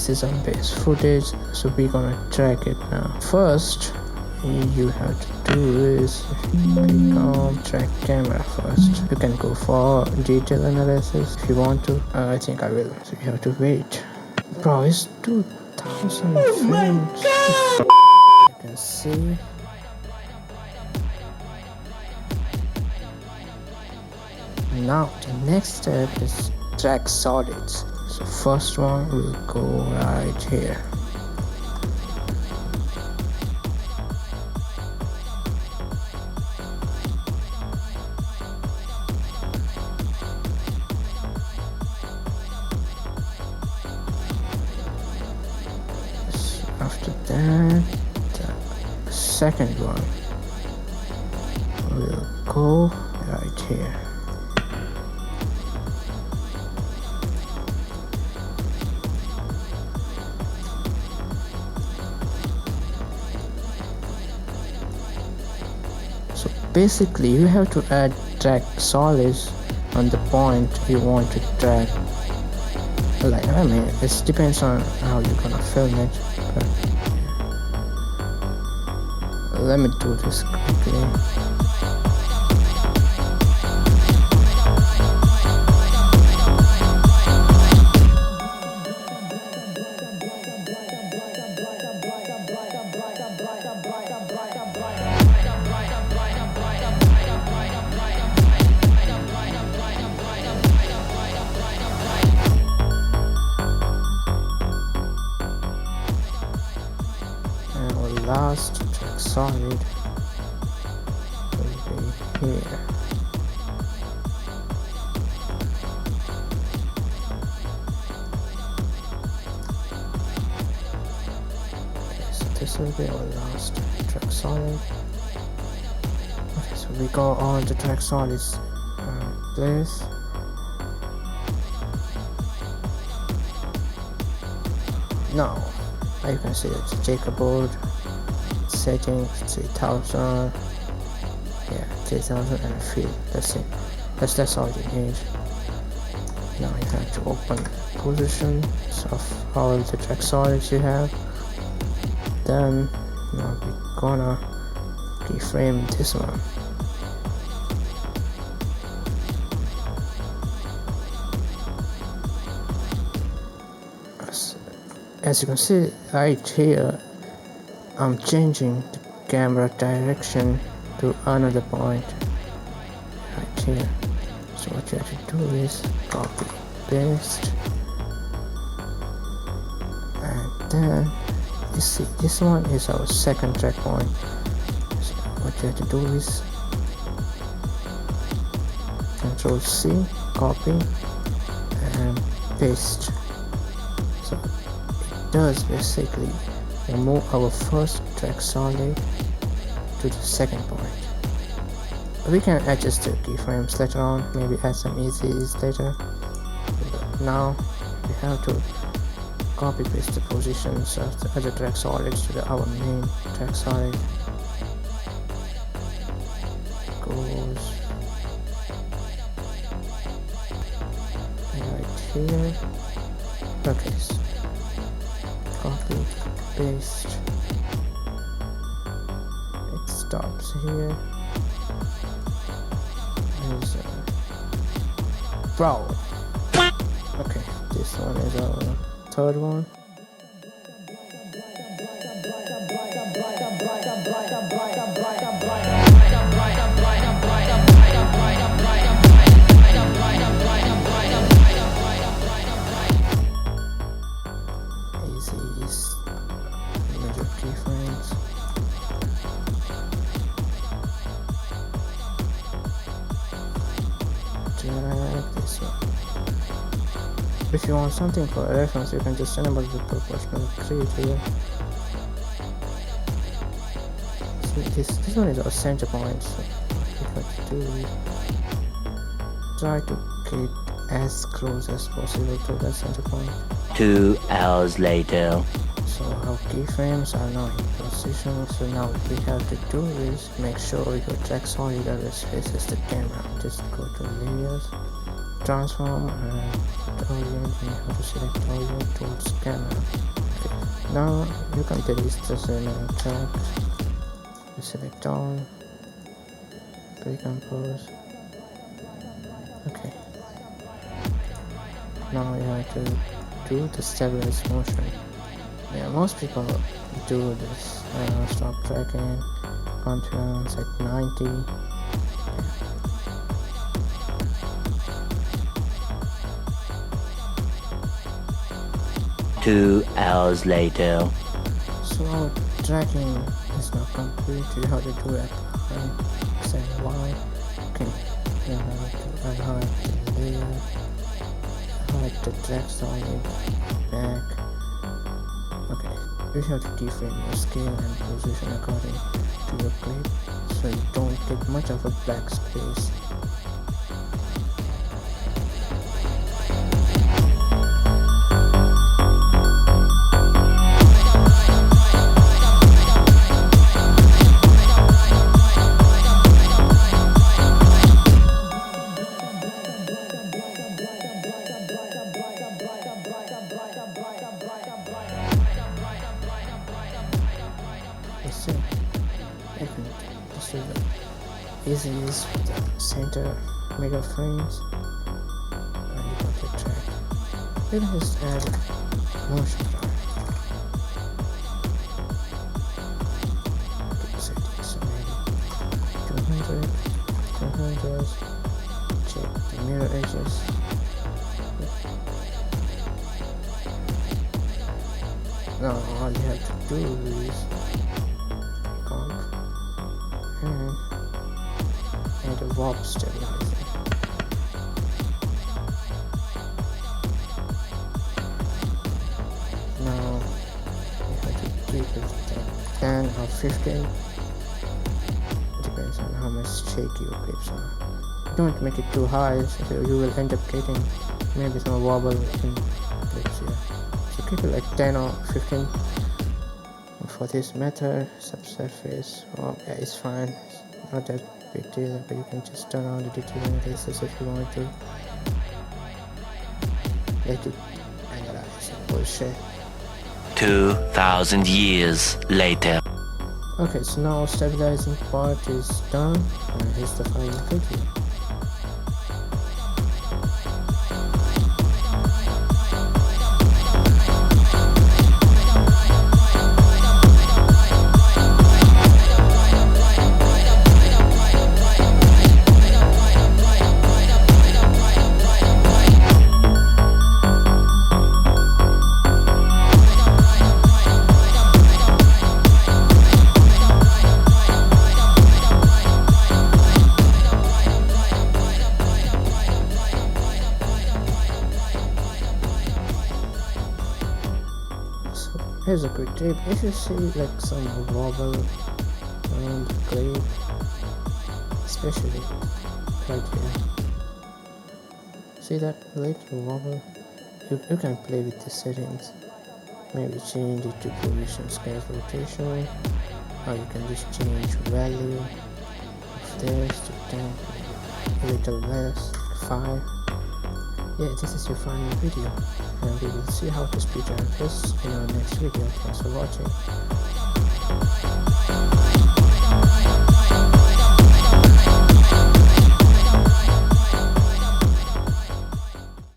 this is on base footage, so we're gonna drag it now. First you have to do is click on track camera first. You can go for detail analysis if you want to. I think I will. So you have to wait. Bro, it's 2000 frames. You can see. Now the next step is track solids. So first one will go right here. After that, the second one will go right here. So basically you have to add track solids on the point you want to track. Like, I mean, it depends on how you're gonna film it, but let me do this quickly. Last track solid will be here. Okay, so this will be our last track solid. Okay, so we go on the track solids place. Now you can see it's checkerboard. Settings 3000, yeah, 3000 and fill. That's it. That's all you need. Now you have to open positions of all the track solids you have. Then now we're gonna keyframe this one. As you can see right here, I'm changing the camera direction to another point right here. So what you have to do is copy, paste, and then you see this one is our second track point. So what you have to do is Ctrl C, copy, and paste. So it does basically remove our first track solid to the second point. We can adjust the keyframes later on, maybe add some eases later. But now we have to copy paste the positions of the other track solids to our main track solid. Goes right here. Okay, so copy, paste, it stops here. There's bro. Okay, this one is our third one. Major keyframes. Drag this one. If you want something for a reference, you can just enable the proportional create here. So this one is our center point. So what we have to do is try to get as close as possible to that center point. 2 hours later. So our keyframes are now in position. So now what we have to do is make sure your track solid always faces the camera. Just go to layers, transform and orient, you have to select orient towards camera. Okay, now you can delete the cinematic track. You select all, pre-compose. Okay, now you have to do the stabilize motion. Yeah, most people do this. Stop tracking, confidence at 90. 2 hours later. So our tracking is not complete. You have to do it X and Y. Okay, you have to unhide the layer, hide the track solid, back. Okay, you have to define your scale and position according to your clip, so you don't get much of a black space. So I can just do the easiest with the center middle frames, and you got the track. You can just add motion blur. So maybe 200, check the mirror edges. Now all you have to do is comp and add a warp stabilizer. Now you have to keep it at 10 or 15. It depends on how much shaky your clips are. Don't make it too high, so you will end up getting maybe some wobble in clips here. So keep it like 10 or 15. For this method, subsurface, well, yeah, it's fine. It's not that big deal, but you can just turn on the detail analysis if you want to. Let it analyze and bullshit. 2,000 years later. Okay, so now stabilizing part is done, and here's the final video. Here's a quick tip: if you see like some wobble around the clip, especially right here, see that little wobble, you can play with the settings. Maybe change it to position, scale, rotation, or you can just change value of this to 10, a little less, 5. Yeah, this is your final video, and we will see how to speedrun this in our next video. Thanks for watching.